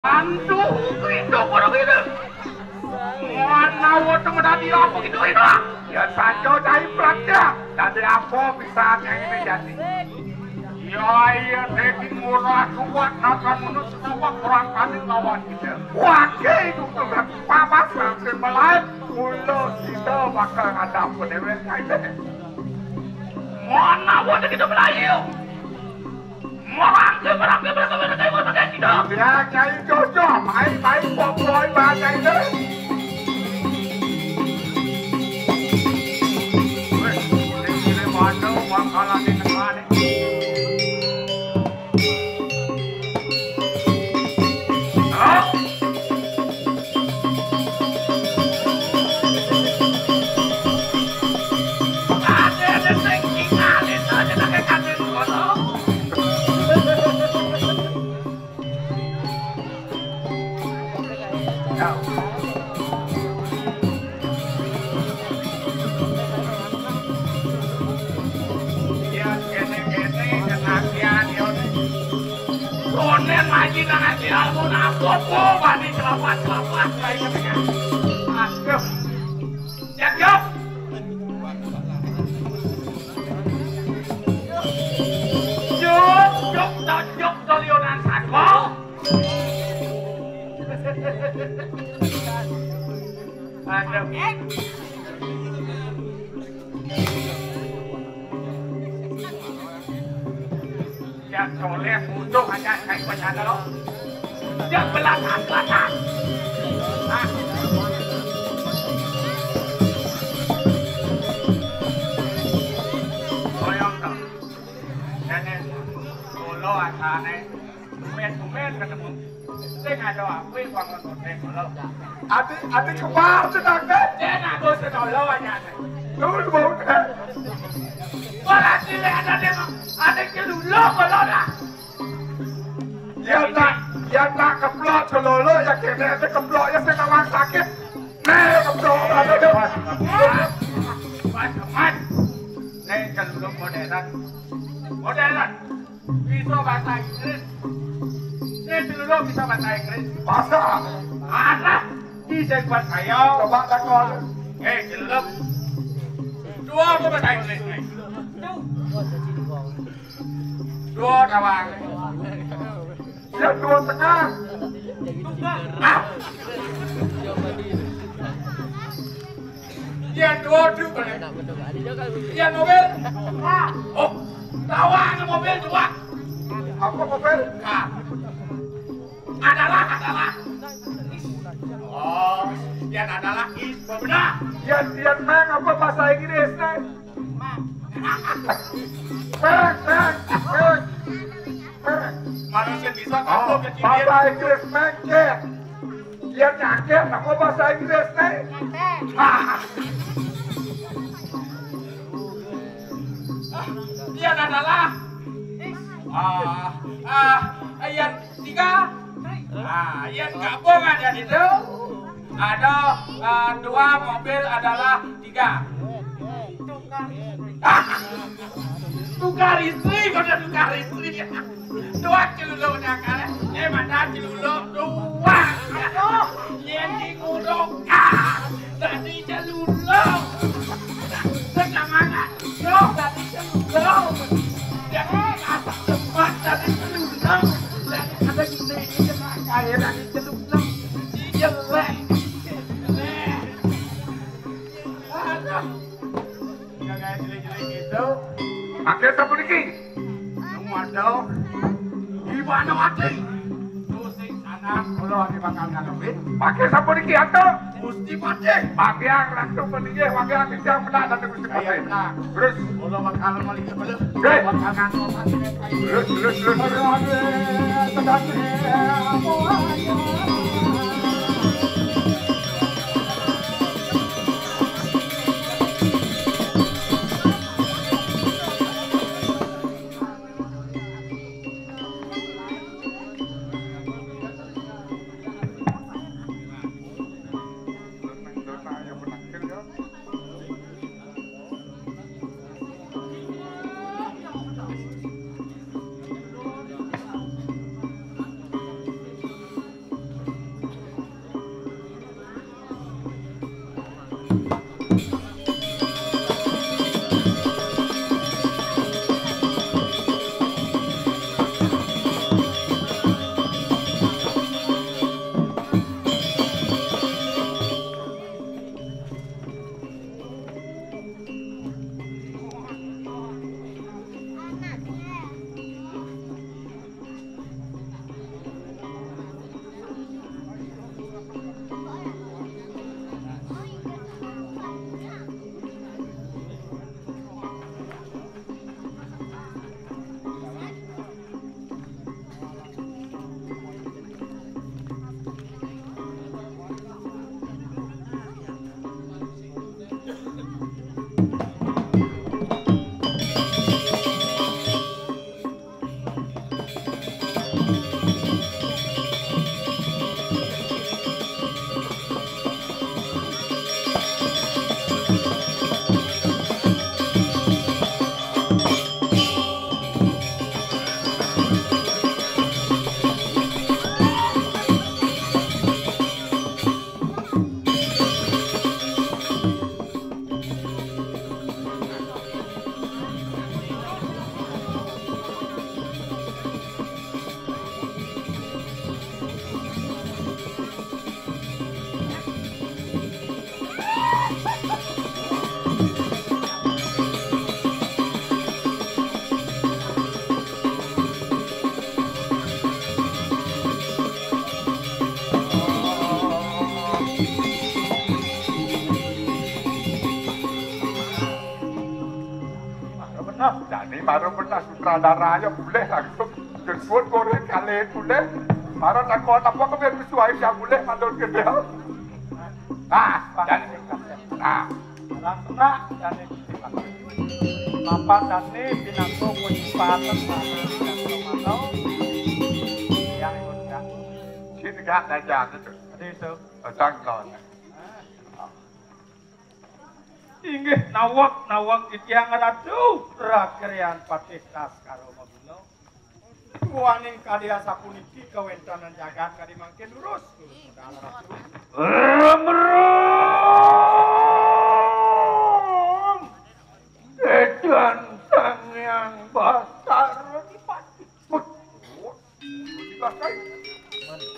Antu, itu orang itu. Mana waktu menjadi apa gitu itu? Ya saja dari pelanda. Dari apa bisa yang ini jadi? Ya iya, daging murah kuat akan menurut semua kurang kali lawan kita. Wakil itu sudah papas sampai melayan. Mulut kita bakal ada penewek kaitnya. Mana waktu kita Melayu? Merangkai kayak gitu. Ya, kayak cocok. Main-main pokok bahasa itu. Ini mana bakalan di negara ini. Konen lagi nanti album aku bani celapat kayak gitu. Aduh, jatuh. Juk dolionan sako. Aduh. Ya soleh butuh hanya kayak macam lo. Dia belakang. Koyong tu. Nenek, lo asane. Tumen ketemu. Saya ada apa yang kamu tuntut lo? Adik kemar sedang kan? Dia nak go sedang lo aja. Lu bukan. Orang sini ada kelulu kalau dah. Dia nak keblok kelulu ya kena ada keblok ya sekarang sakit. Nih keblok ada tu. Mas. Nih kelulu modern. Bisa bahasa Inggris. Nih kelulu bisa bahasa Inggris. Bahasa. Anak bisa buat saya. Coba takon. Kelulu. Dua bahasa Inggris nih. Dua tawang. Ya dua tengah. Ya dua juga. Ya mobil. Oh, tawang mobil dua. Apa mobil? Adalah. Oh, yang adalah is benar. Yang mang apa bahasa Inggris nih? Manusia bisa kapok ke Cina. Bahasa Inggris mengket. Dia nyakit, apa bahasa Inggris nih? Dia adalah yang tiga. Yang gabung ada di situ. Ada dua mobil adalah tiga. Tukar istri, kau dah tukar istri. Dua kilo nakal, mana kilo dua. Yang digulung, tadi celulung. Tengah mana? Tadi celulung. Jadi asap tempat tadi celulung. Dan ada gini kayak tadi celulung. Jelek. Aduh. Jangan jelek-jelek gitu. Pakai sapu lagi. Waduh. Di mana mati? Tusing sana. Kalau ada bakal ngalami. Pakai sapu lagi atau? Mesti mati. Pakai yang langsung peninggi. Pakai yang bisa menang dan mesti mati. Terus. Kalau bakal malik sebelum. Bakal ngantuk mati. Terus. baru pernah sutradaranya boleh langsung jemput goreng kalian boleh. Baru nak kau apa kebiar bersuai yang boleh mandor ke dia. Nah, jadi nah, langsung nak jadi Bapak dan ini binatang penyimpanan sama binatang atau yang ikutnya. sini kan aja itu. Jadi itu. Tangklon. Inggih nawak itiang ratu rakerian patih tas karo mabuno. Kuaning kalia sapuniki kawentanan jagat kadi mangke lurus. Ratu. Edan sang yang basar dipati.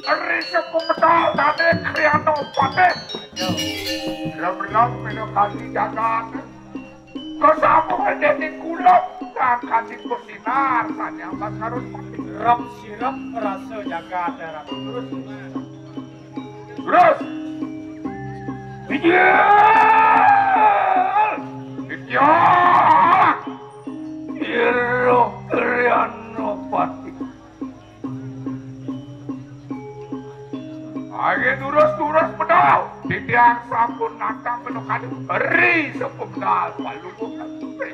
Eri sepumedal tadi kriano pati. Benar-benar menokasi jagat. Kesambung jadi kulok dan kasih kusinar tanya basarun pati. Sirap rasa jagat ratu terus. Terus. Bijak. Iro kriano pati. Ayo turus pedal. Di tiang sampun natang menukan beri sepedal palu bukan tuwe.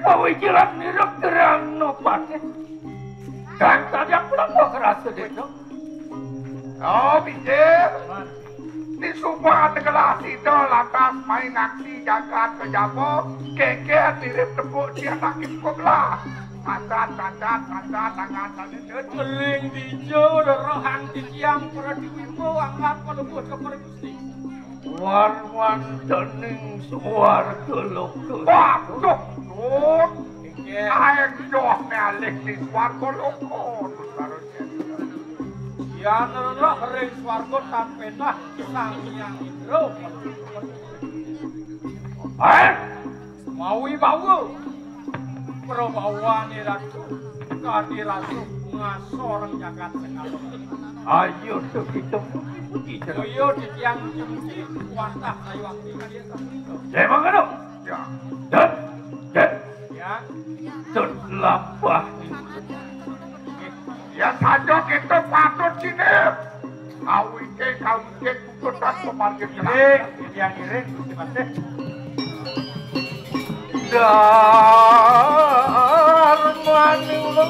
Pawijilan nirok terang no pake. Dan tadi aku lang kerasa dito. Oh, bijir. Di sumpah tegelas itu lantas main aksi jagat ke Japo. Keke mirip tepuk dia sakit koglah. Tangan tadi Keling dijo rohan ditiang para diwimo angkat pada buat kepada Gusti. Wan dening suar keluk. Waduh, Nur. Aeng joh mealik di suar keluk. Ya nerah ring swarga tampena sang yang indro. Mawi bawa. Perbawa ni ratu. Kadi ratu ngasorang jagat sekali. Ayo tuh kita puji. Ayo di tiang jemji wantah sayu akti kadi itu. Saya mengenal. Ya. Dan. Ya. Terlampah. Ya saja kita patut sini. Kawike kukutan pemargin Iring, yang iring Gusti Patih. Darmani ulo.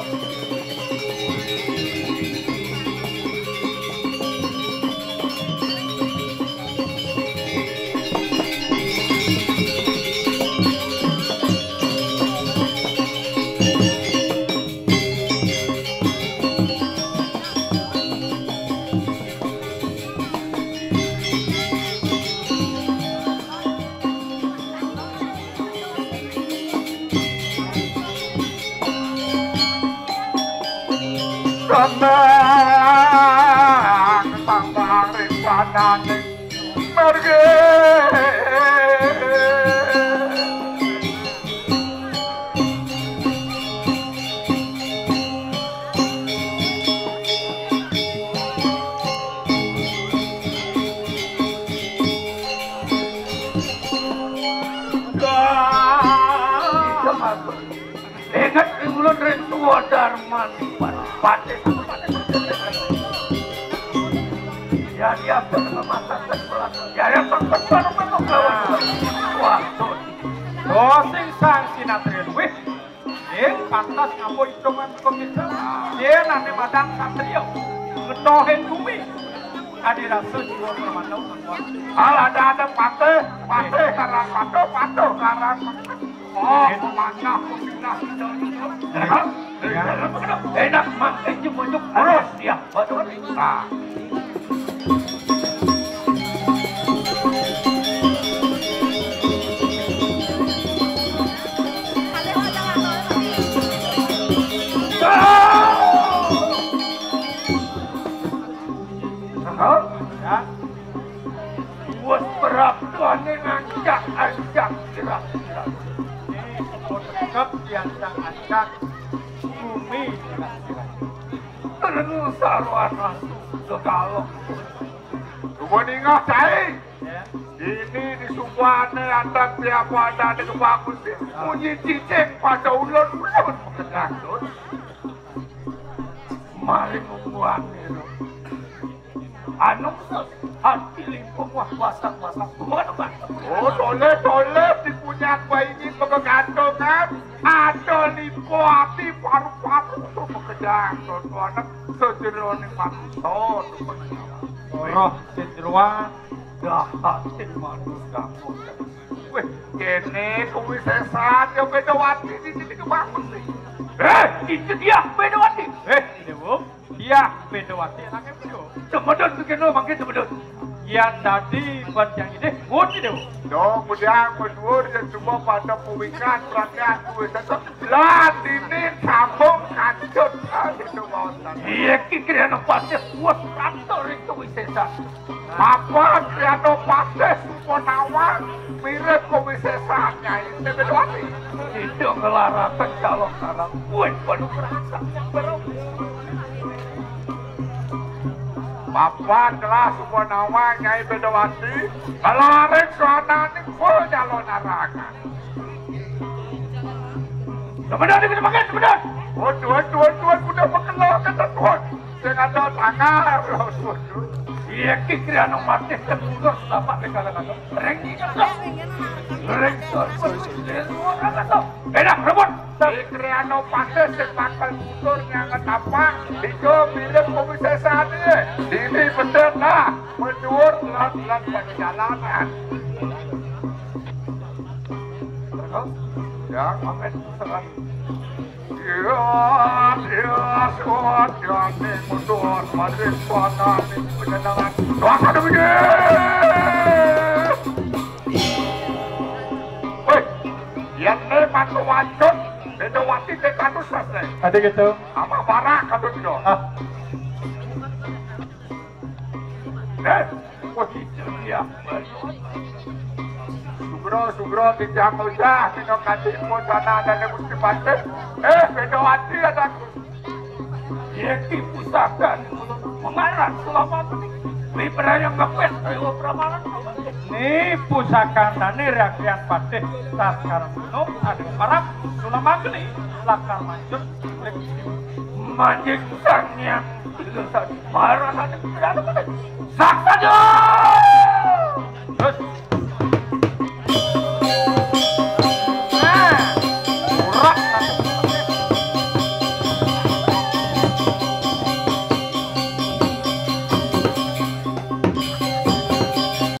Sambang rimpanan merge. Ingat ulun rintua Darman Patih. Ya dia memasak sebelah. Ya yang berpesan melawan. Waktu. Dosing sang sinatrin wih. Yang pantas ngamu hitungan komisa. Dia nanti madang satrio. Ngetohin bumi. Adi rasa jiwa permandau semua. Ada patih karang patuh karang. Oh, mana kusinah. Enak makin jemujuk terus dia. Waduh. Nah. pawingan bumi terus sarwana segalok. Kumaninga cai. Ya. Ini di Subane ada tiapa ada di kebagus sih. Bunyi cicing pada ulun-ulun kedatun. Mari membuang itu. Anu hati limpung wah masak-masak kemana. Oh, tole dipunya bayi pegantungan. Ada lipo hati paru-paru tuh pegantung. Anak sejeroning manusia. Roh cenderuan dahatin manusia. Wih, kene kuwi sesan yang Bedawati di sini kebagus sih. Itu dia Bedawati. Ini bu, dia Bedawati. Anaknya bedo. Cemedut bikin lo makin cemedut. Yang tadi banjang ini, ngerti deh bu. Dong, kemudian berdua dan semua pada pemikiran perhatian gue tetap lah ini sambung kancut itu mau Iya kira-kira pasti kuat kantor itu wisesa. apa kira pasti suponawan mirip komisesanya ini Bedawati Itu ngelarakan calon sekarang. Gue penuh perasa yang baru. Bapak telah suponawan Nyai Bedawati kelarin suana ini full calon neraka. Teman-teman kita makan teman-teman. Tuan, udah mengenal kata Tuhan. Dengan ada tangan, Iya kira nong mati terus dapat negara-negara. Rengi kan? Rengi kan? Enak rebut. Kriano pasir sepakal motornya ngetapak itu mirip komisaris ini bener lah mendur telat perjalanan ya amin ya suat ya nih mundur mari suatan ini penyenangan doa demi woi yang nih mantu wajib Bedawati tekadus selesai. Ada gitu. Apa barak kadut itu? Wah itu dia. Sugro tidak usah minum katimu sana ada nemusi pasir. Bedawati ada. Yeki pusaka mengarang selama ini. Ini pernah yang ngepet ayo peramalan. Ini pusaka nani rakyat patih sekarang minum ada parang selama ini lakar mancur manjing sang yang marah nanti berada pada sak saja.